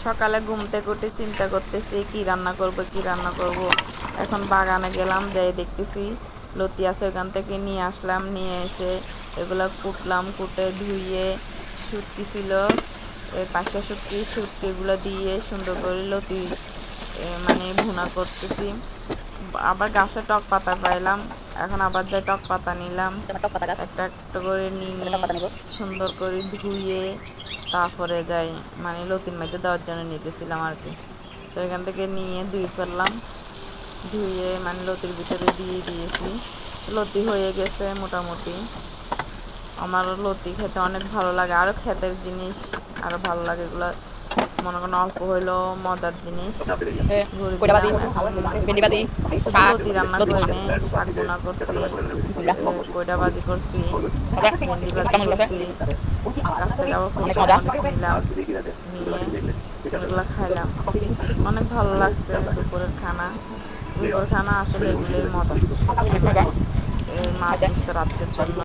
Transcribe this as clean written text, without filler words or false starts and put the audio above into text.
সকালে ঘুম থেকে উঠে চিন্তা করতেছি কি রান্না করব। এখন বাগানে গেলাম, যাই দেখতেছি লতি আছে, ওখান থেকে নিয়ে আসলাম, নিয়ে এসে এগুলো কুটলাম, কুটে ধুয়ে শুটকি ছিল পাশে শুটকিগুলো দিয়ে সুন্দর করে লতি মানে ভুনা করতেছি। আবার গাছে টক পাতা পাইলাম, এখন আবার যাই টক পাতা নিলাম, একটা একটা করে নিয়ে সুন্দর করে ধুয়ে তারপরে যাই মানে লতির মধ্যে দেওয়ার জন্য নিতেছিলাম আর কি। তো এখান থেকে নিয়ে ধুয়ে ফেললাম, ধুয়ে মানে লতির ভিতরে দিয়ে দিয়েছি। লতি হয়ে গেছে মোটামুটি। আমার লতি খেতে অনেক ভালো লাগে, আরও ক্ষেতের জিনিস আরও ভালো লাগে এগুলো, মনে করেন অল্প হইলেও মজার জিনিস। ঘুরে দিলাম। শুধু লতি রান্না করি নে, শাক বোনা করছি, কইটা ভাজি করছি, ভেন্ডি ভাজি করছি, গাছ থেকে আবার কচুর মরিচ নিলাম, নিয়ে এগুলো খাইলাম। অনেক ভালো লাগছে দুপুরের খানা। দুপুরের খানা আসলে এগুলোই মজা সবসময়, এই মাছ বুঝতে রাতের জন্য।